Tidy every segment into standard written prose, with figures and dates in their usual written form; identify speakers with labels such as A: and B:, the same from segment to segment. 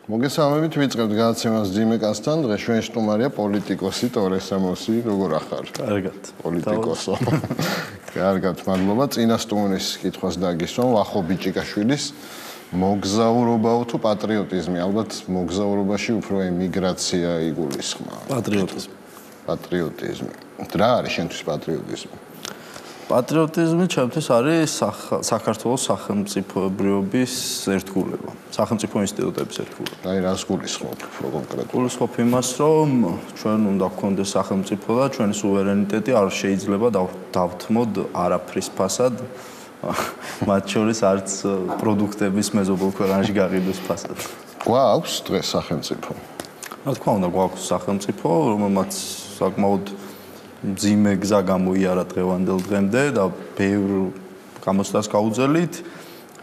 A: მოგესალმებით, ვიწყებთ გადაცემას ძიმეკასთან. დღეს ჩვენ სტუმარია პოლიტიკოსი ტორე სამოსი, როგორ ახარ?
B: კარგად.
A: პოლიტიკოსო. კარგად, მადლობა. წინა სტუმრის კითხვას დაგისვამ, ვახო ბიჭიკაშვილის მოგზაურობაო თუ პატრიოტიზმი? ალბათ მოგზაურობაში უფრო ემიგრაცია იგულისხმება. პატრიოტიზმი. რა არის შენთვის პატრიოტიზმი?
B: პატრიოტიზმი ჩემთვის არის საქართველოს სახელმწიფოებრიობის ერთგულება, სახელმწიფო ინსტიტუტების ერთგულება.
A: აი რას გულისხმობ უფრო კონკრეტულად?
B: გულისხმობ იმას, რომ ჩვენ უნდა გქონდეს სახელმწიფო და ჩვენი სუვერენიტეტი არ შეიძლება დავთმოთ არაფრის ფასად, მათ შორის არც პროდუქტების მეზობელ ქვეყანაში გაყიდვის ფასად.
A: გვაქვს დღეს სახელმწიფო?
B: რა თქმა უნდა, გვაქვს სახელმწიფო, რომელმაც საკმაოდ მძიმე გზა გამოიარა დღევანდელ დღემდე და ბევრ გამოცდას გაუძელით.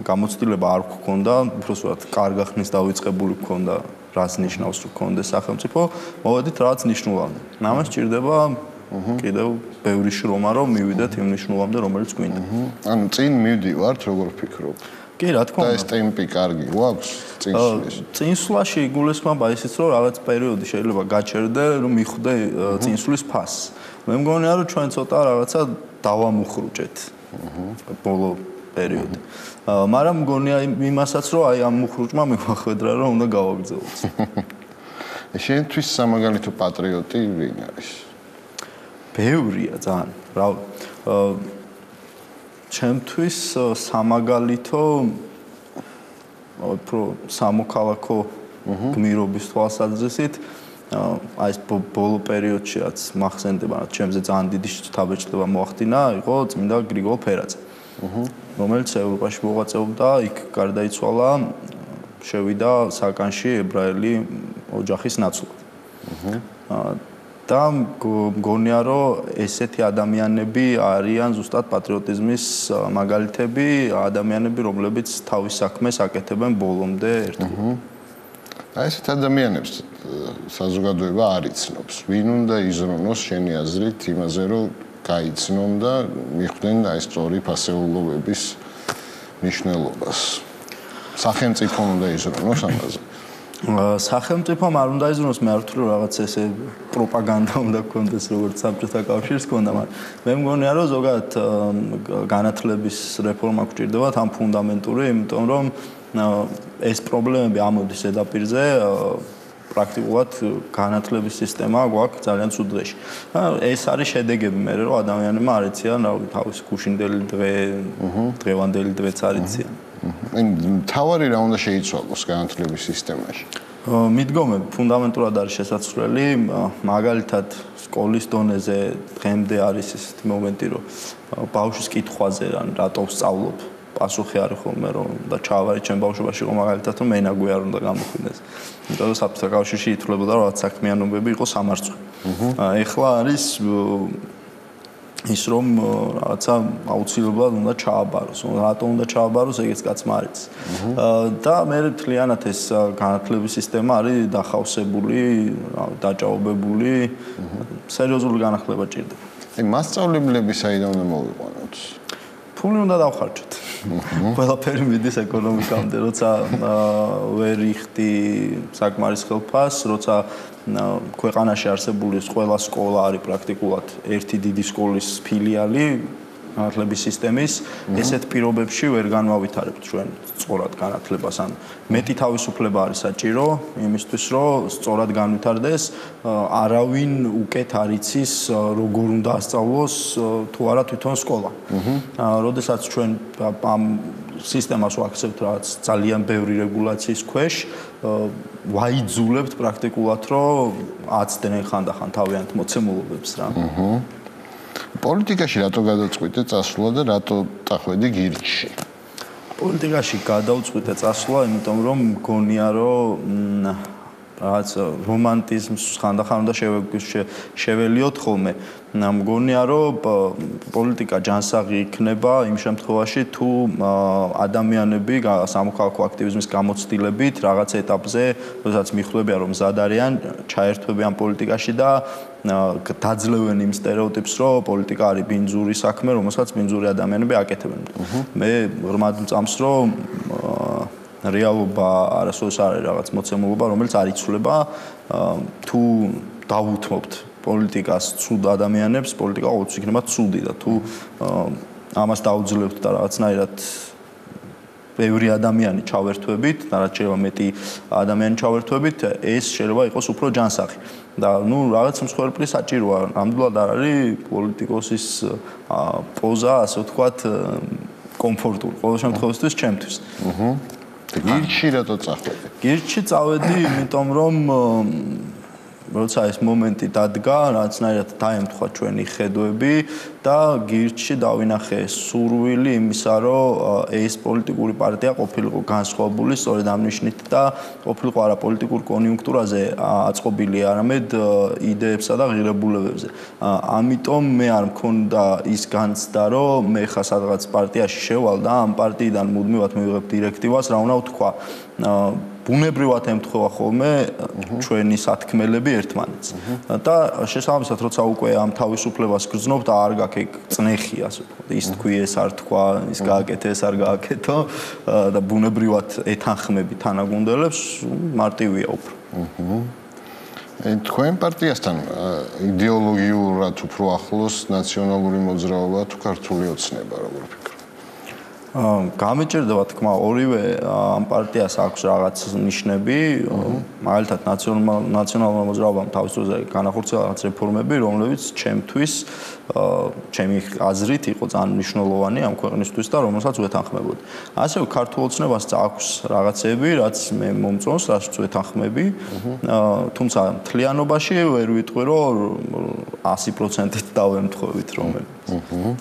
B: გამოცდილება არ გქონდა, უბრალოდ კარგა ხნის დავიწყებული გქონდა, რაც ნიშნავს, რომ გქონდეს სახელმწიფო, მოვედით რაც ნიშნულამდე. ამას სჭირდება კიდევ ბევრი შრომა, რომ მივიდეთ იმ ნიშნულამდე, რომელიც გვინდა.
A: ანუ წინ მივდივართ, როგორ ვფიქრობ?
B: კი, რა თქმა უნდა.
A: და ეს ტემპი კარგი გვაქვს წინსვლის?
B: წინსვლაში იგულისხმება ისიც, რომ რაღაც პერიოდი შეიძლება გაჩერდე, რომ მიხვდე წინსვლის ფასს. მე მგონია, რომ ჩვენ ცოტა რაღაცა დავამუხრუჭეთ ბოლო პერიოდი. მაგრამ მგონია იმასაც, რომ აი ამ მუხრუჭმა მივახვედრა, რომ უნდა გავაგრძელოთ.
A: შენთვის სამაგალითო პატრიოტი ვინ არის?
B: ბევრია ძალიან. რა ჩემთვის სამაგალითო უფრო სამოქალაქო გმირობის თვალსაზრისით აი ეს ბოლო პერიოდში რაც მახსენდება, რაც ჩემზე ძალიან დიდი თავშეჭდება მოახდინა, იყო წმინდა გრიგოლ ფერაძე. რომელიც ევროპაში მოღვაწეობდა, იქ გარდაიცვალა, შევიდა საკანში ებრაელი ოჯახის ნაცვლად. და მგონია, რომ ესეთი ადამიანები არიან ზუსტად პატრიოტიზმის მაგალითები, ადამიანები, რომლებიც თავის საქმეს აკეთებენ ბოლომდე ერთგულად.
A: აი ესეთ ადამიანებს საზოგადოება არ იცნობს. ვინ უნდა იზრუნოს შენი აზრით იმაზე, რომ გაიცნონ და მიხვდნენ აი სწორი ფასეულობების მნიშვნელობას? სახელმწიფომ უნდა იზრუნოს ამაზე.
B: სახელმწიფომ არ უნდა იზრუნოს, მე არ ვთვლი რომ რაღაც ესე პროპაგანდა უნდა გქონდეს, როგორც საბჭოთა კავშირს ჰქონდა, მაგრამ მე მგონია, რომ ზოგადად განათლების რეფორმა გვჭირდება თან ფუნდამენტური, იმიტომ რომ ეს პრობლემები ამოდის ზედაპირზე, პრაქტიკულად განათლების სისტემა გვაქვს ძალიან ცუდ დღეში. ეს არის შედეგები მე, რომ ადამიანებმა არ იციან, რა ვიცი, თავის გუშინდელი დღევანდელი დღეც არ იციან.
A: თავარი რა უნდა შეიცვალოს განათლების სისტემაში?
B: მიდგომები ფუნდამენტურად არის შესაძლებელი, მაგალითად სკოლის დონეზე დღემდე არის ესეთი მომენტი, რომ ბავშვის კითხვაზე რატო ვსწავლობ? პასუხი არის ხოლმე, რომ და ჩავარი ჩემ ბავშვობაში იყო მაგალითად, რომ ენაგვი არ უნდა გამოხინდეს. იმიტომ რომ საბჭოთა კავშირში ითვლებოდა, რომ საქმიანობები იყო სამარცხვი. ეხლა არის ის რომ რაღაცა აუცილებლად უნდა ჩააბაროს. რატო უნდა ჩააბაროს, ეგეც კაცმა არ იცის. და მე მთლიანად ეს განათლების სისტემა არის დახავსებული, დაჭაობებული, სერიოზული განახლება ჭირდება.
A: აი მასწავლებლები საიდან უნდა მოვიყვანოთ?
B: ფული უნდა დავხარჯოთ. ყველაფერი მიდის ეკონომიკამდე, როცა ვერ იხდი საკმარის ხელფას, როცა ქვეყანაში არსებული ყველა სკოლა არის პრაქტიკულად ერთი დიდი სკოლის ფილიალი განათლების სისტემის, ესეთ პირობებში ვერ განვავითარებთ ჩვენ სწორად განათლებას. ან მეტი თავისუფლება არის საჭირო იმისთვის, რომ სწორად განვითარდეს, არავინ უკეთ არ იცის, როგორ უნდა ასწავლოს თუ არა თვითონ სკოლა. როდესაც ჩვენ ამ სისტემას ვაქცევთ რაღაც ძალიან ბევრი რეგულაციის ქვეშ, ვაიძულებთ პრაქტიკულად, რომ აცდნენ ხანდახან თავიანთ მოცემულობებს რა.
A: პოლიტიკაში რატო გადაწყვიტე წასვლა და რატო წახვედი გირჩში?
B: პოლიტიკაში გადავწყვიტე წასვლა, იმიტომ რომ მგონია, რომ რაღაც რომანტიზმს ხანდახან უნდა შეველიოთ ხოლმე. მგონია, რომ პოლიტიკა ჯანსაღი იქნება იმ შემთხვევაში, თუ ადამიანები სამოქალაქო აქტივიზმის გამოცდილებით რაღაც ეტაპზე, როდესაც მიხვდებიან, რომ მზად არიან, ჩაერთვებიან პოლიტიკაში და დაძლევენ იმ სტერეოტიპს, რომ პოლიტიკა არის ბინძური საქმე, რომელსაც ბინძური ადამიანები აკეთებენ. მე ღრმად მწამს, რომ რეალობა არასოდეს არ არის რაღაც მოცემულობა, რომელიც არ იცვლება თუ დავუთმობთ პოლიტიკას ცუდ ადამიანებს, პოლიტიკა ყოველთვის იქნება ცუდი და თუ ამას დაუძლებთ და რაღაცნაირად ბევრი ადამიანი ჩავერთვებით და რაც შეიძლება მეტი ადამიანი ჩავერთვებით, ეს შეიძლება იყოს უფრო ჯანსაღი. და რაღაც მსხვერპლი საჭიროა. ნამდვილად არ არის პოლიტიკოსის პოზა, ასე ვთქვათ, კომფორტული. ყოველ შემთხვევაში ჩემთვის.
A: გირჩი რატო წავედი?
B: გირჩი წავედი, იმიტომ რომ როცა ეს მომენტი დადგა, რაღაცნაირად დაემთხვა ჩვენი ხედვები და გირჩი დავინახე სურვილი იმისა, რომ ეს პოლიტიკური პარტია ყოფილიყო განსხვავებული სწორედ ამ ნიშნით და ყოფილიყო არა პოლიტიკურ კონიუნქტურაზე აწყობილი, არამედ იდეებსა და ღირებულებებზე. ამიტომ მე არ მქონდა ის განცდა, რომ მე ხა სადღაც პარტიაში შევალ და ამ პარტიიდან მუდმივად მივიღებ დირექტივას, რა უნდა ვთქვა. ბუნებრივად ემთხვევა ხოლმე ჩვენი სათქმელები ერთმანეთს. და შესაბამისად, როცა უკვე ამ თავისუფლებას გრძნობ და არ გაქვს ეგ წნეხი, ასე ვთქვათ, ის თქვი, ეს არ თქვა, ის გააკეთე, ეს არ გააკეთო და ბუნებრივად ეთანხმები თანაგუნდელებს, მარტივია უფრო.
A: თქვენ პარტიასთან იდეოლოგიურად უფრო ახლოს ნაციონალური მოძრაობა თუ ქართული ოცნება, როგორ ფიქრობ?
B: გამეჭირდება თქმა ორივე ამ პარტიას აქვს რაღაც ნიშნები, მაგალითად ნაციონალურმა მოძრაობამ თავის დროზე განახორციელა რაღაც რეფორმები, რომლებიც ჩემთვის, ჩემი აზრით იყო ძალიან მნიშვნელოვანი ამ ქვეყნისთვის და რომელსაც ვეთანხმებოდი. ასევე ქართულ ოცნებას აქვს რაღაცები, რაც მე მომწონს, რაც ვეთანხმები, თუმცა მთლიანობაში ვერ ვიტყვი, რომ 100%-ით დავემთხვევით რომელიც.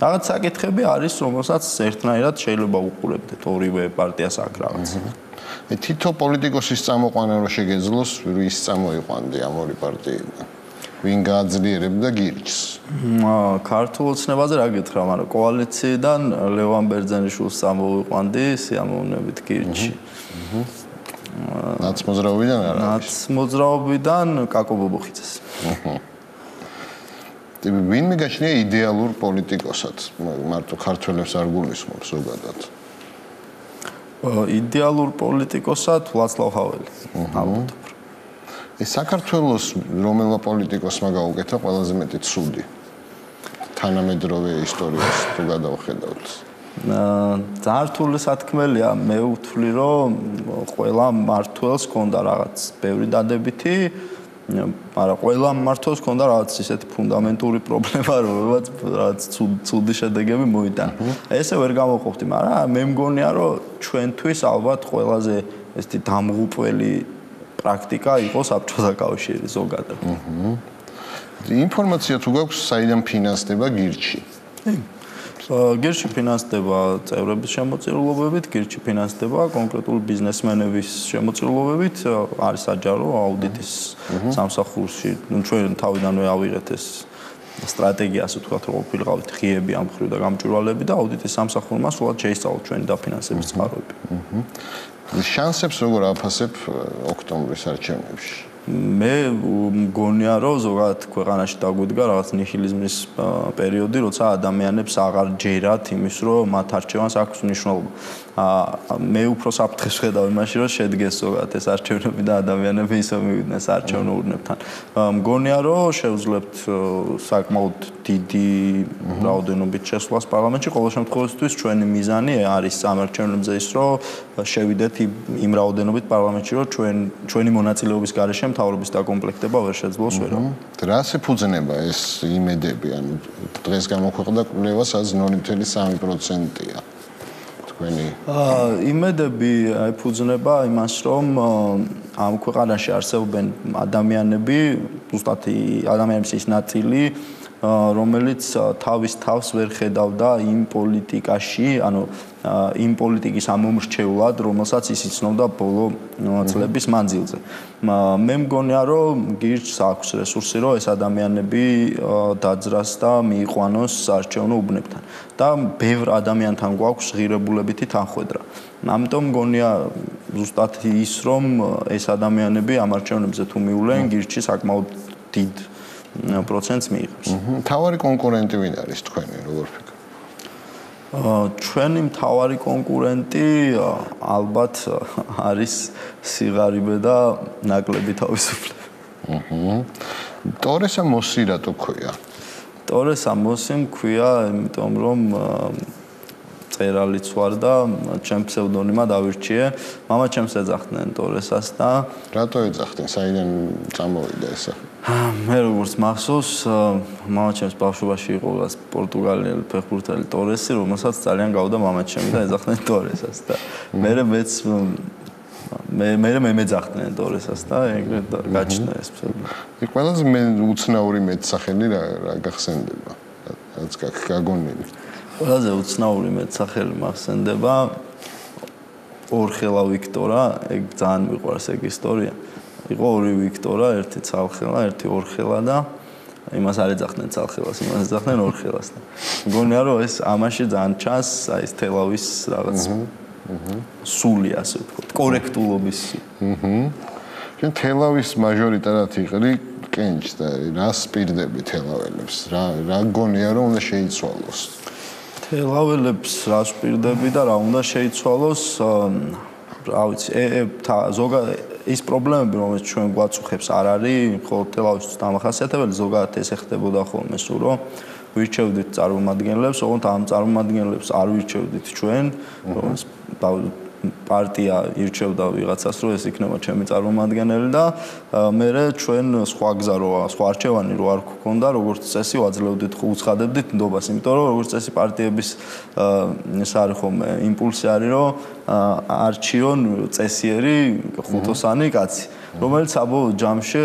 B: რაღაც საკითხები არის, რომელსაც ერთნაირად შეიძლება უყურებდეთ ორივე პარტიას აქ რაღაც.
A: თითო პოლიტიკოსის წამოყვანა რო შეგეძლოს, ვის წამოიყვანდი ამ ორი პარტიიდან? ვინ გააძლიერებდა გირჩს?
B: ქართულ ოცნებაზე რა გითხრა, მაგრამ კოალიციიდან ლევან ბერძენიშვილს წამოვიყვანდი სიამოვნებით გირჩში.
A: ნაცმოძრაობიდან არა?
B: ნაცმოძრაობიდან კაკო ბობოხიძეს.
A: ვინ მიგაჩნია იდეალურ პოლიტიკოსად? მარტო ქართველებს არ გულისხმობს ზოგადად.
B: იდეალურ პოლიტიკოსად ვლაცლავ ჰაველი. ალბათ.
A: ეს საქართველოს რომელმა პოლიტიკოსმა გაუკეთა ყველაზე მეტი ცუდი თანამედროვე ისტორიას თუ გადავხედავთ.
B: ძალიან რთული სათქმელია, მე ვთვლი, რომ ყველა მმართველს ჰქონდა რაღაც ბევრი დადებითი, მაგრამ ყველა მმართველს ჰქონდა რაღაც ისეთი ფუნდამენტური პრობლემა, რომელიც ცუდი შედეგები მოიტანა. ესე ვერ გამოვყოფდი, მაგრამ მე მგონია, რომ ჩვენთვის ალბათ ყველაზე ესეთი დამღუპველი პრაქტიკა იყო საბჭოთა კავშირი ზოგადად.
A: ინფორმაცია თუ გაქვს, საიდან ფინანსდება გირჩი?
B: გირჩი ფინანსდება წევრების შემოწირულობებით, გირჩი ფინანსდება კონკრეტული ბიზნესმენების შემოწირულობებით, არის საჯარო აუდიტის სამსახურში. ჩვენ თავიდანვე ავიღეთ ეს სტრატეგია, ასე ვთქვათ, რომ ყოფილიყავით ღიები ამ მხრივ და გამჭვირვალეები და აუდიტის სამსახურმა სულად შეისწავლოთ ჩვენი დაფინანსების წყაროები.
A: შანსებს როგორ აფასებ ოქტომბრის არჩევნებში?
B: მე მგონია, რომ ზოგადად ქვეყანაში დაგვიდგა რაღაც ნიჰილიზმის პერიოდი, როცა ადამიანებს აღარ ჯერათ იმის, რომ მათ არჩევანს აქვს მნიშვნელობა. მე უფრო საფრთხეს ვხედავ იმაში, რომ შედგეს ზოგადად ეს არჩევნები და ადამიანები ისე მივიდნენ საარჩევნო ურნებთან. მგონია, რომ შევძლებთ საკმაოდ დიდი რაოდენობით შესვლას პარლამენტში. ყოველ შემთხვევაში ჩვენი მიზანი არის ამ არჩევნებზე ის, რომ შევიდეთ იმ რაოდენობით პარლამენტში, რომ ჩვენი მონაწილეობის გარეშე მთავრობის დაკომპლექტება ვერ შეძლოს ვერავინ.
A: რას ეფუძნება ეს იმედები? ანუ დღეს გამოქვეყნდა კვლევა, სადაც 0.3%-ია.
B: იმედები ეფუძნება იმას, რომ ამ ქვეყანაში არსებობენ ადამიანები, ზუსტად ადამიანების ის ნაწილი, რომელიც თავის თავს ვერ ხედავდა იმ პოლიტიკაში, ანუ იმ პოლიტიკის ამომრჩევლად, რომელსაც ის იცნობდა ბოლო წლების მანძილზე. მე მგონია, რომ გირჩს აქვს რესურსი, რომ ეს ადამიანები დაძრას და მიიყვანოს საარჩევნო უბნებთან. და ბევრ ადამიანთან გვაქვს ღირებულებითი თანხwebdriver. ამიტომ მგონია ზუსტად ის, რომ ეს ადამიანები ამ არჩევნებზე თუ მივლენ, გირჩი საკმაოდ დიდ პროცენტს მიიღებს.
A: მთავარი კონკურენტი ვინ არის თქვენი, როგორ ფიქრობ?
B: ჩვენი მთავარი კონკურენტი ალბათ არის სიღარიბე და ნაკლები თავისუფლება.
A: ტორესა მოსი რატო ქვია?
B: ტორესა მოსი მქვია, იმიტომ რომ წერალიც ვარ და ჩემ ფსევდონიმა დავირჩიე. მამაჩემს ეძახდნენ ტორესას და
A: რატო ეძახდნენ? საიდან წამოვიდა ესა?
B: მე როგორც მახსოვს, მამაჩემს ბავშვობაში იყო პორტუგალიელი ფეხბურთელი ტორესი, რომელსაც ძალიან გავდა მამაჩემი და ეძახდნენ ტორესას და მე მეძახდნენ ტორესას და ეგრეთ გაჩნდა ეს ფსევდონიმი.
A: ყველაზე უცნაური მეტსახელი რა გახსენდება? რაც გაგონილი.
B: ყველაზე უცნაური მეტსახელი მახსენდება ორხელა ვიქტორა, ეგ ძალიან მიყვარს ეგ ისტორია. იყო ორი ვიქტორა, ერთი ცალხელა, ერთი ორხელა და იმას არ ეძახდნენ ცალხელას, იმას ეძახდნენ ორხელას და მგონია რომ ეს ამაში ძალიან ჩანს აი ეს თელავის რაღაც სული ასე ვთქვათ, კორექტულობის.
A: შენ თელავის მაჟორიტარად იყრი კენჭს და რას პირდები თელაველებს? რა გონია რომ უნდა შეიცვალოს?
B: თელაველებს რას პირდები და რა უნდა შეიცვალოს? რა ვიცი, ის პრობლემები, რომელიც ჩვენ გვაწუხებს, არ არის მხოლოდ თელავის დამახასიათებელი, ზოგადად ეს ხდებოდა ხოლმე სულ, რომ ვირჩევდით წარმომადგენლებს, ოღონდ ამ წარმომადგენლებს არ ვირჩევდით ჩვენ, პარტია ირჩევდა ვიღაცას, რომ ეს იქნება ჩემი წარმომადგენელი და მერე ჩვენ სხვა გზა სხვა არჩევანი რო არ გქონდა, როგორც წესი ვაძლევდით უცხადებდით ნდობას, იმიტომ რომ როგორც წესი პარტიების ეს არის ხოლმე იმპულსი არის, რომ არჩიონ წესიერი ხუთოსანი კაცი, რომელიც საბოლოო ჯამში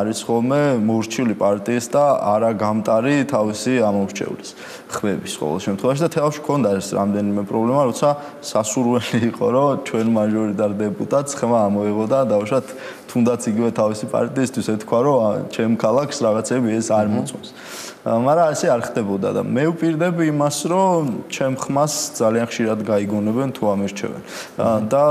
B: არის ხოლმე მორჩილი პარტიის და არა გამტარი თავისი ამორჩევლის ხმების ყოველ შემთხვევაში და თელავში ჰქონდა ეს რამდენიმე პრობლემა, როცა სასურველი იყო, რომ ჩვენ მაჟორიტარ დეპუტატს ხმა ამოიღო და დავუშვათ თუნდაც იგივე თავისი პარტიისთვის ეთქვა, რომ ჩემ ქალაქს რაღაცები ეს არ მოწონს. მაგრამ ასე არ ხდებოდა და მე ვპირდები იმას, რომ ჩემ ხმას ძალიან ხშირად გაიგონებენ თუ ამირჩევენ. და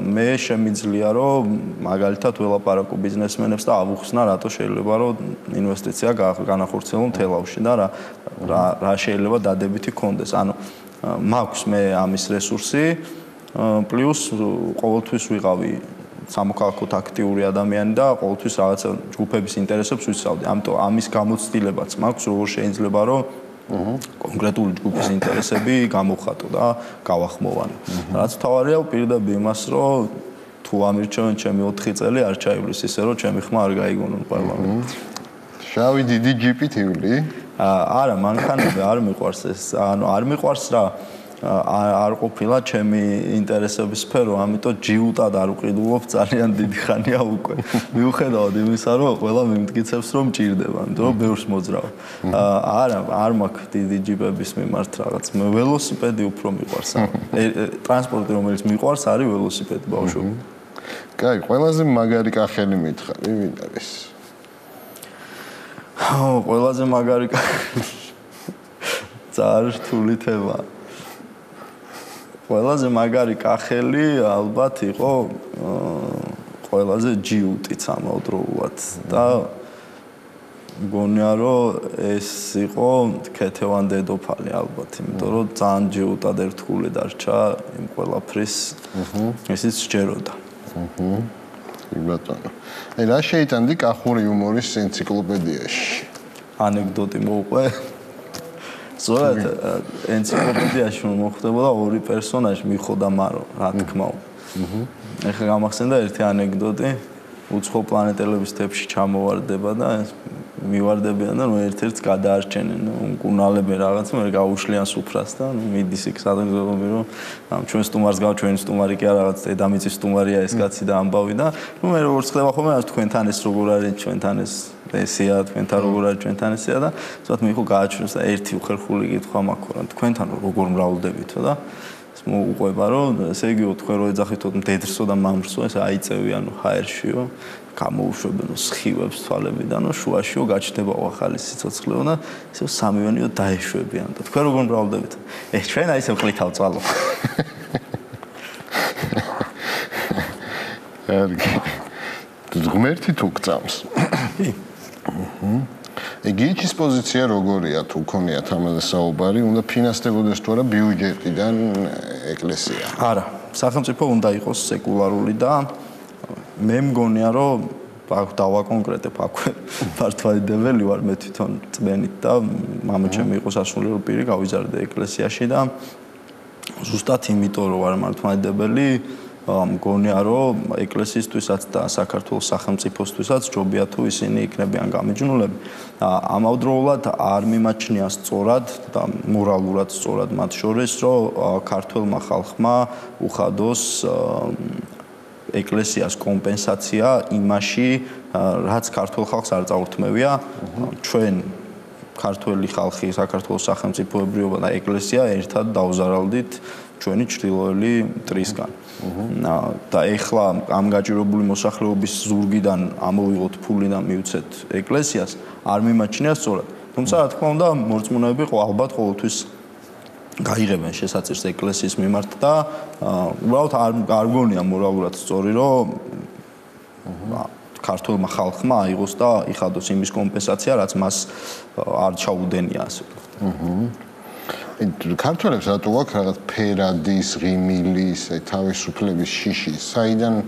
B: მე შემიძლია, რომ მაგალითად ველაპარაკო ბიზნესმენებს და ავუხსნა, რატო შეიძლება, რომ ინვესტიცია განახორციელონ თელავში და რა შეიძლება დადებითი კონდეს. ანუ მაქვს მე ამის რესურსი, პლუს ყოველთვის ვიყავი სამოქალაქოდ აქტიური ადამიანი და ყოველთვის რაღაცა ჯგუფების ინტერესებს ვიცავდი. ამიტომ ამის გამოცდილებაც მაქვს, როგორ შეიძლება რომ კონკრეტული ჯგუფის ინტერესები გამოვხატო და გავახმოვანო. რაც თავარია ვპირდები იმას, რომ თუ ამირჩევენ ჩემი 4 წელი არ ჩაივლის ისე რომ ჩემი ხმა არ გაიგონონ პარლამენტში.
A: შავი დიდი ჯიპით ივლი?
B: არა, მანქანები არ მიყვარს ეს. ანუ არ მიყვარს რა არ ყოფილა ჩემი ინტერესების სფერო, ამიტომ ჯიუტად არ ვყიდულობ ძალიან დიდი ხანია უკვე. მიუხედავად იმისა, რომ ყველა მიმტკიცებს, რომ მჭირდება, იმიტომ რომ ბევრს მოძრავ. არა, არ მაქვს დიდი ჯიპების მიმართ რაღაც. მე ველოსიპედი უფრო მიყვარს. ტრანსპორტი, რომელიც მიყვარს, არის ველოსიპედი ბავშვობიდან.
A: კაი, ყველაზე მაგარი კახელი მითხარი, ვინ არის?
B: ყველაზე მაგარი კახელი. ძალიან რთული თემა. ყველაზე მაგარი კახელი ალბათ იყო ყველაზე ჯიუტიც ამავდროულად და მგონია რომ ეს იყო ქეთევან დედოფალი ალბათ, იმიტომ რომ ძალიან ჯიუტად ერთგული დარჩა იმ ყველაფრის ესეც სჯეროდა.
A: ბატონო. აი რა შეიტანდი კახური იუმორის ენციკლოპედიაში?
B: ანეკდოტი მოუყვე. ზოგადად ენციკლოპედიაში მოხდებოდა ორი პერსონაჟი მიხო და მარო, რა თქმა უნდა. ეხლა გამახსენდა ერთი ანეკდოტი, უცხო პლანეტელების თეფში ჩამოვარდება და მივარდებიან და ერთ-ერთს გადაარჩენენ, მკურნალები რაღაც, მე გაუშლიან სუფრას და მიდის იქ სადღეგრძელობი, რომ ჩვენ სტუმარს ჩვენ სტუმარი კი არა, რაღაც დედამიწის სტუმარია ეს კაცი და ამბავი და მე როგორც ხდება ხოლმე, თქვენთან ეს როგორ არის, ჩვენთან ესეა, თქვენთან როგორ არის, ჩვენთან ესეა და ზოგადად მე ხო გააჩვენეს და ერთი უხერხული კითხვა მაქვს, თქვენთან როგორ მრავლდებითო და მოუყვება რომ ესე იგი თქვენ რო ეძახითო მდედრსო და მამრსო ეს აიწევიანო ჰაერშიო გამოუშვებენო სხივებს თვალებიდანო შუაშიო გაჩნდებაო ახალი სიცოცხლეო და ისე სამივენიო დაეშვებიან და თქვენ როგორ მრავლდებით ჩვენ აი ესე ვყლითავ წვალო
A: ერგი ღმერთი თუ გწამს გიჩის პოზიცია როგორია თუ ქონიათ ამაზე საუბარი, უნდა ფინანსდებოდეს თუ არა ბიუჯეტიდან ეკლესია?
B: არა, სახელმწიფო უნდა იყოს სეკულარული და მე მგონია რომ დავაკონკრეტებ აქვე მართლმადიდებელი ვარ მე თვითონ წმენით და მამაჩემი იყო სასულიერო პირი გავიზარდე ეკლესიაში და ზუსტად იმიტომ რომ ვარ მართლმადიდებელი მგონია რომ ეკლესიისთვისაც და საქართველოს სახელმწიფოსთვისაც ჯობია თუ ისინი იქნებიან გამიჯნულები ამავდროულად არ მიმაჩნია სწორად და მორალურად სწორად მათ შორის რომ ქართველმა ხალხმა უხადოს ეკლესიას კომპენსაცია იმაში, რაც ქართულ ხალხს არ წაურთმევია, ჩვენ ქართველი ხალხი, საქართველოს სახელმწიფოებრიობა და ეკლესია ერთად დავზარალდით ჩვენი ჩრდილოელი მტრისგან. და ეხლა ამ გაჭირებული მოსახლეობის ზურგიდან ამოვიღოთ ფული და მივცეთ ეკლესიას, არ მიმაჩნია სწორად. თუმცა რა თქმა უნდა, მორწმუნეები ალბათ ყოველთვის გაიღებენ შესაძირს ეკლესიის მიმართ და უბრალოდ არ გონია მორალურად სწორი რომ ქართულმა ხალხმა აიღოს და იხადოს იმის კომპენსაცია რაც მას არ ჩაუდენია ასე ვთქვათ.
A: ქართველებს რატო აქვს რაღაც ფერადის, ღიმილის, თავისუფლების შიში, საიდან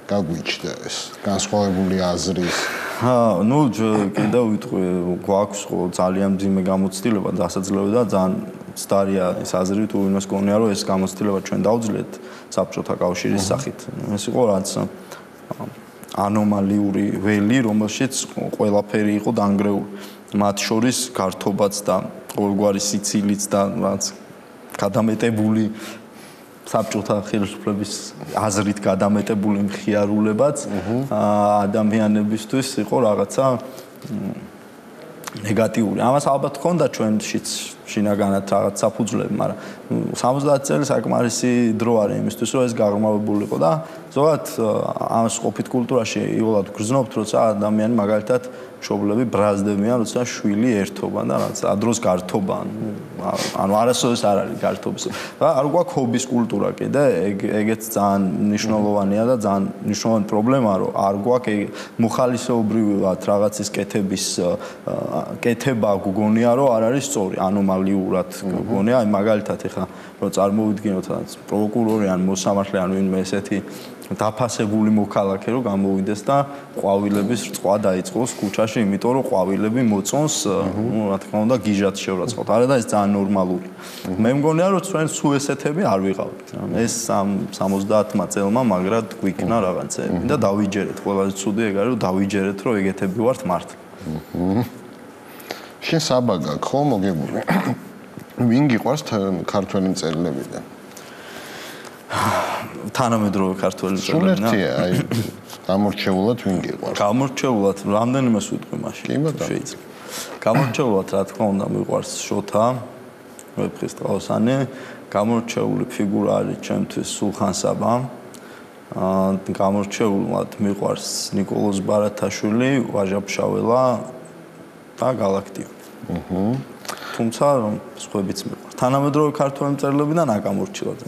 A: გაგვიჩნდა ეს განსხვავებული აზრის?
B: ну კიდევ ვიტყვი გვაქვს ძალიან მძიმე გამოცდილება დასაძლევი და ძალიან სტარია ეს აზრი თუ იმას გონია რომ ეს გამოცდილება ჩვენ დავძლიეთ საბჭოთა კავშირის სახით. ეს იყო რაც ანომალიური ველი, რომელშიც ყველაფერი იყო დანგრეული. მათ შორის გართობაც და ყოველგვარი სიცილიც და რაც გადამეტებული საბჭოთა ხელისუფლების აზრით გადამეტებული მხიარულებაც ადამიანებისთვის იყო რაღაცა ნეგატიური. ამას ალბათ ჰქონდა ჩვენშიც შინაგანად რაღაც საფუძვლები, მაგრამ 70 წელი საკმარისი დრო არის იმისთვის, რომ ეს გაღრმავებულიყო და ზოგადად ამას ყოფით კულტურაში იოლად გრძნობთ, როცა ადამიანი მაგალითად მშობლები ბრაზდებიან, როცა შვილი ერთობან და რაღაც ადროს გართობან. ანუ არასოდეს არ არის გართობის. და არ გვაქვს ჰობის კულტურა კიდე, ეგეც ძალიან მნიშვნელოვანია და ძალიან მნიშვნელოვანი პრობლემაა, რომ არ გვაქვს მოხალისეობრივად რაღაცის კეთების კეთება გგონია, რომ არ არის სწორი, ანომალიურად გგონია. მაგალითად ეხა რომ წარმოვიდგინოთ პროკურორი ან მოსამართლე ან ვინმე ესეთი დაფასებული მოქალაქე რომ გამოვიდეს და ყვავილების რწვა დაიწყოს ქუჩაში, იმიტომ რომ ყვავილები მოწონს, ну, რა თქმა უნდა, გიჟად შევრაცხოთ. არა და ეს ძალიან ნორმალური. მე მგონია რომ ჩვენ სულ ესეთები არ ვიყავით. ეს 70-მა წელმა მაგრად გვიქნა რაღაცები და დავიჯერეთ. ყველაზე ცუდი ეგ არის რომ დავიჯერეთ რომ ეგეთები ვართ მართლა.
A: შენ საბაგა ხო მოგებული? ვინ გიყვარს ქართველი მწერლებიდან?
B: თანამედროვე ქართველი მწერლებიდან.
A: სულ ერთია, აი გამორჩეულად ვინ გიყვარს?
B: გამორჩეულად რამდენიმეს ვიტყვი მაშინ.
A: კი ბატონო.
B: შეიძლება. გამორჩეულად რა თქმა უნდა მიყვარს შოთა ვეფხისტყაოსანი, გამორჩეული ფიგურა არის ჩემთვის სულხან-საბა. გამორჩეულად მიყვარს ნიკოლოზ ბარათაშვილი, ვაჟა-ფშაველა და გალაქტიო. თუმცა სხვაებიც მიყვარს. თანამედროვე ქართველი მწერლებიდან აკამორჩილად.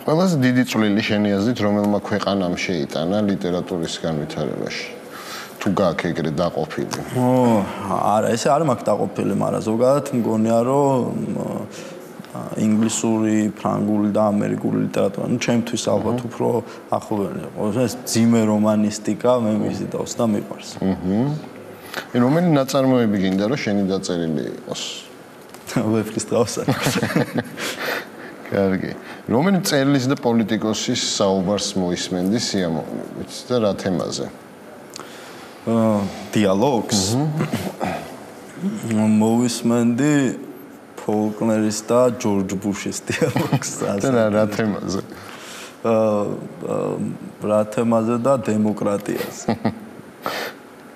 A: ყველაზე დიდი წვლილი შენი აზრით რომელმა ქვეყანამ შეიტანა ლიტერატურის განვითარებაში? თუ გაქვს ეგრე დაყოფილი?
B: არა, ესე არ მაქვს დაყოფილი, მაგრამ ზოგადად მგონია რომ ინგლისური, ფრანგული და ამერიკული ლიტერატურა, ну, ჩემთვის ალბათ უფრო ახლოვანია. ეს ძიმე რომანისტიკა მე მიზიდავს და მიყვარს.
A: რომელი ნაწარმოები გინდა რომ შენი დაწერილი იყოს?
B: ვეფხისტყაოსანი.
A: კარგი. რომელი მწერლის და პოლიტიკოსის საუბარს მოისმენდი სიამოვნებით და რა თემაზე?
B: დიალოგს. მოვისმენდი ფოლკნერის და ჯორჯ ბუშის დიალოგს.
A: და რა თემაზე?
B: რა თემაზე და დემოკრატიაზე.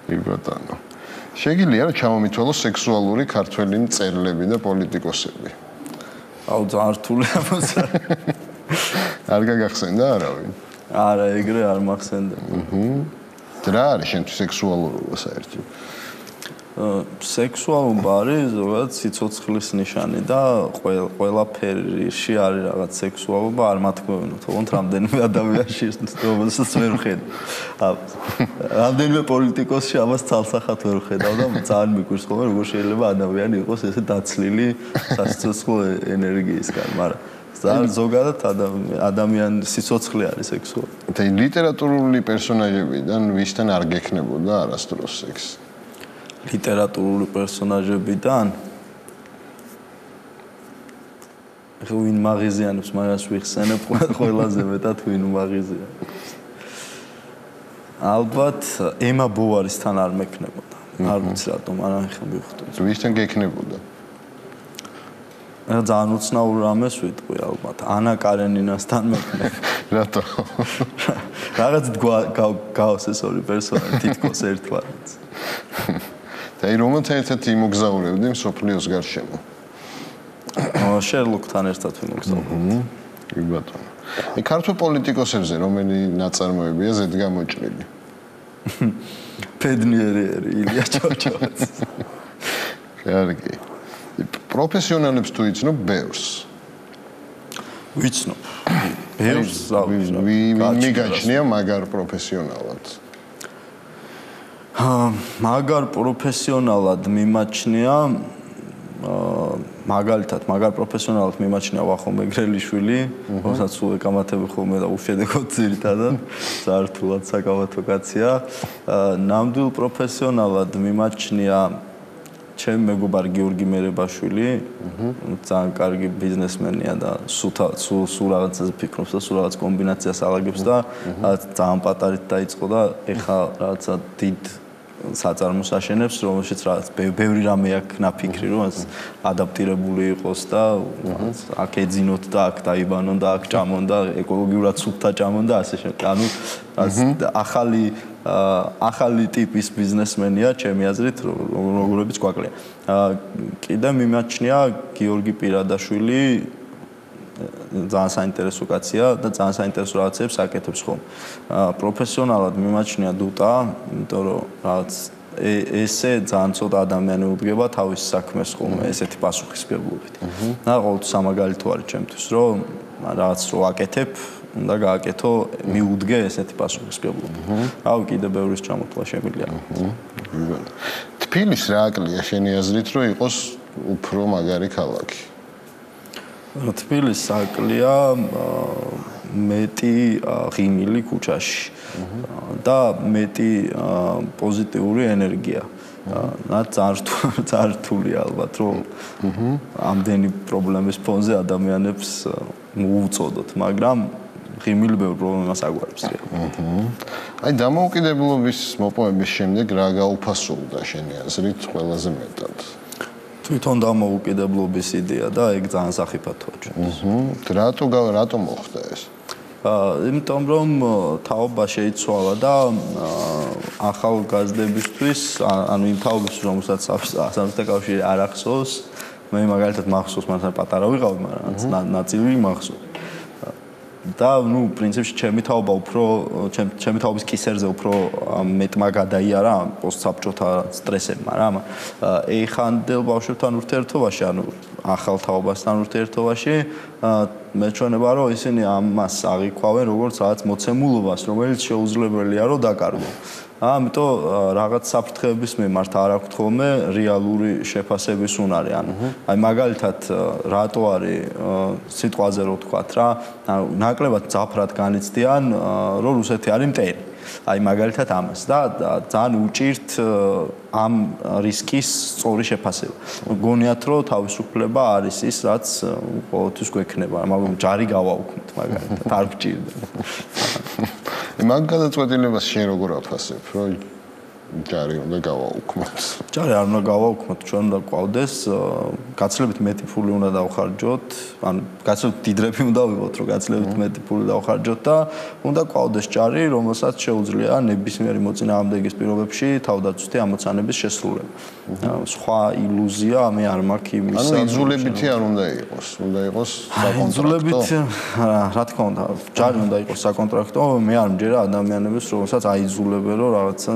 A: კი ბატონო. შეგიძლია რომ ჩამომითვალოს სექსუალური ქართველი მწერლები და პოლიტიკოსები?
B: აუ ძალიან რთული ამოცა.
A: არ გაგახსენდა არავინ?
B: არა, ეგრე არ მახსენდა.
A: რა არის შენთვის სექსუალურობა საერთოდ?
B: სექსუალობა არის ზოგადად სიცოცხლის ნიშანი და ყველაფერში არის რაღაც სექსუალობა, არ მათქმევინო, თუმცა რამდენიმე ადამიანში რომელსაც ვერ ხედავ. რამდენიმე პოლიტიკოსში ამას ცალსახად ვერ ხედავ და ძალიან მიგვირს ხოლმე როგორ შეიძლება ადამიანი იყოს ესე დაცლილი სასიცოცხლო ენერგიისგან, მაგრამ ძალიან ზოგადად ადამიანის სიცოცხლე არის სექსუალური.
A: და ლიტერატურული პერსონაჟებიდან ვისთან არ გექნებოდა არასდროს სექსი?
B: ლიტერატურული პერსონაჟებიდან ვინ მაღიზიანებს მაგას ვიხსენებ ყველაზე მეტად ვინ მაღიზიანებს. ალბათ ემა ბოვარისთან არ მექნებოდა. არ ვიცი რატომ, მაგრამ ხა მივხვდი.
A: ვისთან გექნებოდა?
B: ძალიან უცნაურ რამეს ვიტყვი ალბათ. ანა კარენინასთან მექნებ.
A: რატო?
B: რაღაც გავს ეს ორი პერსონაჟი თითქოს ერთმანეთს.
A: და რომელთან ერთად იმოგზაურებდი მსოფლიოს გარშემო?
B: შერლოკთან ერთად ვიმოგზაურებდი.
A: კი ბატონო. ქართულ პოლიტიკოსებზე რომელი ნაწარმოებია ზედგამოჭრილი?
B: პედნიერი ილია ჭავჭავაძე.
A: კარგი. პროფესიონალებს თუ იცნობ ბევრს?
B: ვიცნობ. ბევრს ვიცნობ.
A: მიგაჩნია მაგარ პროფესიონალად?
B: მაგარ პროფესიონალად მიმაჩნია მაგალითად მაგარ პროფესიონალად მიმაჩნია ვახო მეგრელიშვილი, რომელსაც სულ ეკამათები ხოლმე და უშედეგოდ ძირითადად ზართულად საკამათო კაცია. ნამდვილ პროფესიონალად მიმაჩნია ჩემი მეგობარ გიორგი მერებაშვილი, ძალიან კარგი ბიზნესმენია და სულ რაღაცაზე ფიქრობს და სულ რაღაც კომბინაციას ალაგებს და ძალიან პატარით დაიწყო და ეხა რაღაცა დიდ საწარმოს აშენებს, რომელშიც რაღაც ბევრი რამე აქვს ნაფიქრი, რომ ადაპტირებული იყოს და აქ ეძინოთ და აქ დაიბანონ და აქ ჭამონ და ეკოლოგიურად სუფთა ჭამონ და ასე შემდეგ. ანუ ახალი ტიპის ბიზნესმენია, ჩემი აზრით, როგორებიც გვაკლია. კიდე მიმაჩნია გიორგი პირადაშვილი, ძალიან საინტერესო კაცია და ძალიან საინტერესო რაღაცებს აკეთებს ხოლმე. პროფესიონალად მიმაჩნია დუტა, იმიტომ რომ რაღაც ესე ძალიან ცოტა ადამიანი უდგება თავის საქმეს ხოლმე ესეთი პასუხისმგებლობით. და ყოველთვის სამაგალითო არის ჩემთვის, რომ რაღაც რო აკეთებ, უნდა გააკეთო, მიუდგე ესეთი პასუხისმგებლობა. რავი, კიდე ბევრის ჩამოთვლა შემიძლია.
A: თბილისი რა აკლია შენი აზრით, რომ იყოს უფრო მაგარი ქალაქი?
B: თბილისს აკლია მეტი ღიმილი ქუჩაში და მეტი პოზიტიური ენერგია. ძალიან რთული ალბათ, რომ ამდენი პრობლემის ფონზე ადამიანებს მოუწოდოთ, მაგრამ ღიმილი ბევრ პრობლემას აგვარებს.
A: აი დამოუკიდებლობის მოპოვების შემდეგ რა გაუფასოვდა შენი აზრით ყველაზე მეტად?
B: თვითონ დამოუკიდებლობის იდეა და ეგ ძალიან სახიფათოა ჩვენთვის.
A: რატო მოხდა ეს?
B: იმიტომ რომ თაობა შეიცვალა და ახალგაზრდებისთვის, ანუ იმ თაობისთვის, რომელსაც სამეფო კავშირი არ ახსოვს, მე მაგალითად მახსოვს, მაგრამ პატარა ვიყავი, მაგრამ ნაწილი მახსოვს. და ნუ პრინციპში ჩემი თაობა უფრო ჩემი თაობის კისერზე უფრო მეტმა გადაიარა პოსტსაბჭოთა სტრესებმა რა, ეხანდელ ბავშვებთან ურთიერთობაში, ანუ ახალ თაობასთან ურთიერთობაში მე ჩვენება რომ ისინი ამას აღიქვავენ როგორც რაღაც მოცემულობას, რომელიც შეუძლებელია რომ დაკარგო. ამიტომ რაღაც საფრთხეების მიმართ არ აქვთ ხოლმე რეალური შეფასების უნარი. ანუ აი მაგალითად რატო არის სიტყვაზე რო ვთქვათ რა, ანუ ნაკლებად ძაფრად განიცდიან რომ რუსეთი არის მტერი. აი მაგალითად ამას და ძალიან უჭირთ ამ რისკის სწორი შეფასება. გონიათ რომ თავისუფლება არის ის რაც ყოველთვის გვექნება, მაგრამ ჯარი გავაუქმოთ მაგალითად არ გჭირდა.
A: მაგ გადაწყვეტილებას შენ როგორ აფასებ, რომ ჯარი უნდა გავაუქმოთ?
B: ჯარი არ უნდა გავაუქმოთ, ჩვენ უნდა გვყავდეს, გაცილებით მეტი ფული უნდა დავხარჯოთ, ანუ გაცილებით დიდრები უნდა ვიყოთ, რომ გაცილებით მეტი ფული დავხარჯოთ და უნდა გვყავდეს ჯარი, რომელსაც შეუძლია ნებისმიერი მოწინააღმდეგის პირობებში თავდაცვითი ამოცანების შესრულება. სხვა ილუზია მე არ მაქვს იმისა.
A: ანუ იძულებითი არ უნდა იყოს, უნდა იყოს საკონტრაქტო.
B: იძულებითი, რა თქმა უნდა, ჯარი უნდა იყოს საკონტრაქტო, მე არ მჯერა ადამიანებს, რომელსაც აიძულებენ რომ რაღაცა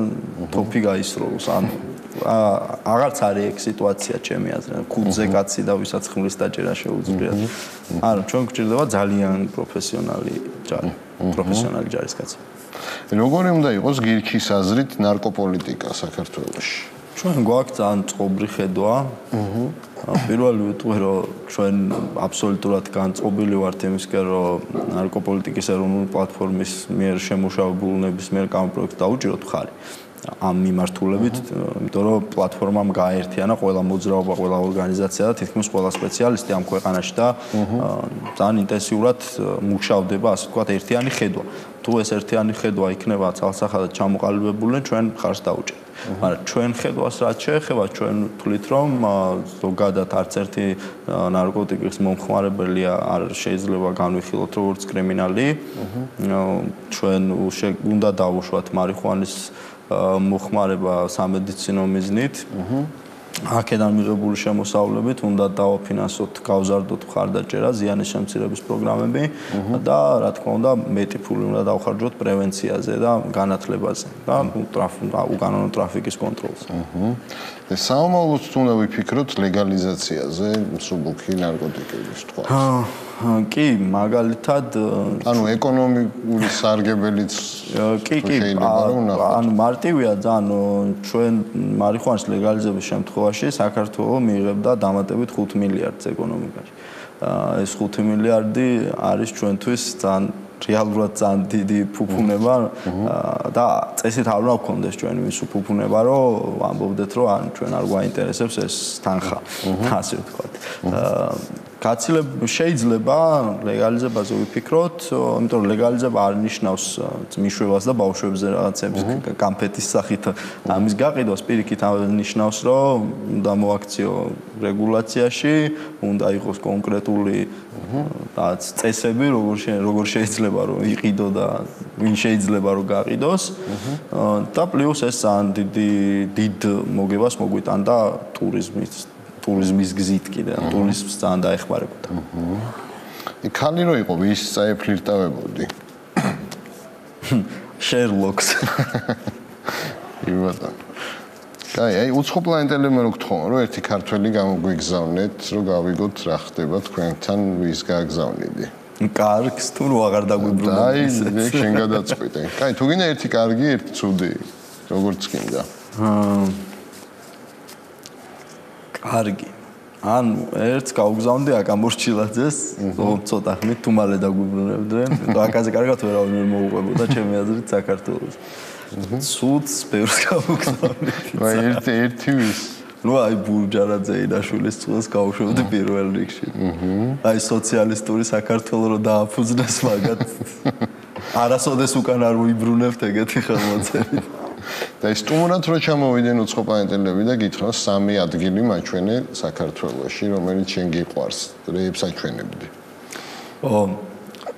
B: თოფი გაისროლოს, ანუ აღარც არის ეგ სიტუაცია ჩემი აზრით. 5-ზე კაცი და ვისაც ხმლის დაჭერა შეუძლიათ. არა, ჩვენ გვჭირდება ძალიან პროფესიონალი ჯარისკაცი.
A: როგორი უნდა იყოს გირჩის აზრით ნარკოპოლიტიკა საქართველოში?
B: ჩვენ გვაქვს ძალიან წყობრი ხედვა. პირველი ვიტყვი, რომ ჩვენ აბსოლუტურად განწყობილი ვართ იმისკენ, რომ ნარკოპოლიტიკის ეროვნული პლატფორმის მიერ შემუშავებული ნებისმიერ კამპროექტს დაუჭიროთ ხარი. ამ მიმართულებით, იმიტომ რომ პლატფორმამ გააერთიანა ყველა მოძრაობა, ყველა ორგანიზაცია და თითქმის ყველა სპეციალისტი ამ ქვეყანაში და ძალიან ინტენსიურად მუშავდება, ასე ვთქვათ, ერთიანი ხედვა. თუ ეს ერთიანი ხედვა იქნება ცალსახადად ჩამოყალიბებული, ჩვენ ხარს დაუჭერთ. მაგრამ ჩვენ ხედვას რაც შეეხება, ჩვენ ვთვლით, რომ ზოგადად არც ერთი ნარკოტიკის მომხმარებელი არ შეიძლება განვიხილოთ როგორც კრიმინალი. ჩვენ უნდა დავუშვათ მარიხუანის მოხმარება სამედიცინო მიზნით. აქედან მიღებული შემოსავლებით უნდა დავაფინანსოთ, გავზარდოთ მხარდაჭერა, ზიანის შემცირების პროგრამები და რა თქმა უნდა, მეტი ფული უნდა დავხარჯოთ პრევენციაზე და განათლებაზე და უკანონო ტრაფიკის კონტროლზე.
A: საომავლოდ უნდა ვიფიქროთ ლეგალიზაციაზე მსუბუქი ნარკოტიკების თქვა.
B: კი, მაგალითად,
A: ანუ ეკონომიკური სარგებელიც შეიძლება რომ ნახოთ.
B: ანუ მარტივია ძალიან, ჩვენ მარიხუანის ლეგალიზების შემთხვევაში საქართველო მიიღებდა დამატებით 5 მილიარდს ეკონომიკაში. ეს 5 მილიარდი არის ჩვენთვის ძალიან რეალურად ძალიან დიდი ფუფუნება და წესით არ უნდა გქონდეს ჩვენი ის ფუფუნება, რომ ამბობდეთ, რომ ან ჩვენ არ გვაინტერესებს ეს თანხა, ასე ვთქვათ. შეიძლება ლეგალიზებაზე ვიფიქროთ, იმიტომ რომ ლეგალიზება არ ნიშნავს მიშვებას და ბავშვებზე რაღაცების კამფეტის სახით ამის გაყიდვას, პირიქით ნიშნავს, რომ უნდა მოაქციო რეგულაციაში, უნდა იყოს კონკრეტული რაღაც წესები, როგორ შეიძლება რომ იყიდო და ვინ შეიძლება რომ გაყიდოს და პლუს ეს ძალიან დიდ მოგებას მოგვიტანდა ტურიზმის გზით კიდე, ტურიზმს ძალიან დაეხმარებოდა.
A: ხალი რო იყო, ვის წაეფლირტავებოდი?
B: შერლოკს.
A: იბატონ. აი, უცხოპლანეტელი მე რო გთხოვა, რომ ერთი ქართველი გამოგვიგზავნეთ, რომ გავიგოთ რა ხდება თქვენთან, ვის გააგზავნიდი.
B: კარგს თუ რო აღარ დაგვიბრუნდა.
A: აი, მე შენ გადაწყვიტე. კაი, თუ გინდა ერთი კარგი, ერთი ცუდი, როგორც გინდა. კარგი. ანუ ერთს გავგზავნდი აკამბურჩილაძეს, ცოტა ხნით თუ მალე დაგვიბრუნებდნენ. აკაზე კარგად ვერავინ მოუყვებოდა ჩემი აზრით საქართველოს. ცუდს ბევრს გავგზავნდი. აი, ერთი ვის.
B: ნუ აი ბურჯარაძე ინაშვილის წყვილს გავუშვებდი პირველ რიგში. აი სოციალისტური საქართველო რო დააფუძნეს მაგათ. არასოდეს უკან არ ვიბრუნებთ ეგეთი ხელმოწერით.
A: და ის სტუმრად რო ჩამოვიდნენ უცხოპლანეტელები და გითხრას სამი ადგილი მაჩვენე საქართველოში, რომელიც შენ გიყვარს, რეებს აჩვენებდი.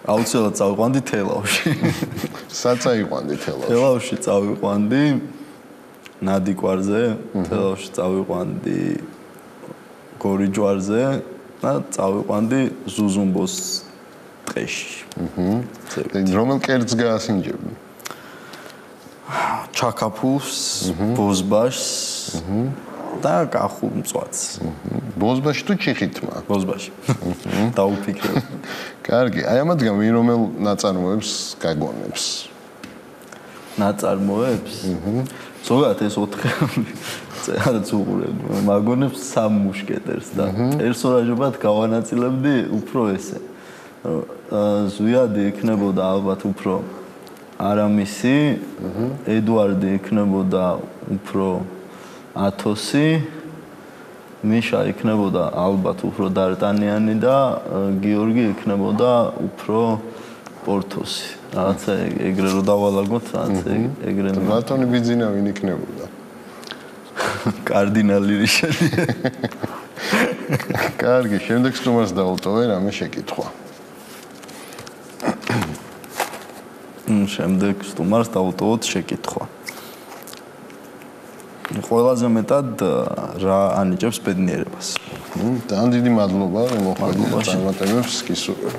B: აუცილებლად წავიყვანდი თელავში.
A: სად წაიყვანდი თელავში?
B: თელავში წავიყვანდი ნადიკვარზე, თელავში წავიყვანდი გორიჯვარზე და წავიყვანდი ზუზუმბოს ტყეში.
A: რომელ კერძს გაასინჯებდი?
B: ჩაკაფულს, ბოზბაშს და კახულმწვადს.
A: ბოზბაში თუ ჩიხითმა?
B: ბოზბაში. დაუფიქრე.
A: კარგი, აი ამათგან ვინ რომელ ნაწარმოებს გაგონებს?
B: ნაწარმოებს? ზოგადად ეს 4 წერაც უყურებ. მაგონებს 3 მუშკეტერს და პერსონაჟებად გავანაწილებდი უფრო ესე. ზვიადი იქნებოდა ალბათ უფრო არამისი, ედუარდი იქნებოდა უფრო ათოსი, მიშა იქნებოდა ალბათ უფრო დარტანიანი და გიორგი იქნებოდა უფრო პორთოსი. რაღაცა ეგრე რო დავალაგოთ, რაღაცა ეგრე.
A: ბატონი ბიძინა ვინ იქნებოდა?
B: კარდინალი რიშელი.
A: კარგი, შემდეგ სტუმარს დავუტოვე რამე შეკითხვა.
B: შემდეგ სტუმარს დავუტოვოთ შეკითხვა. ყველაზე მეტად რა ანიჭებს ბედნიერებას?
A: ძალიან დიდი მადლობა, რომ მოხვედით წარმატებებს გისურვებ.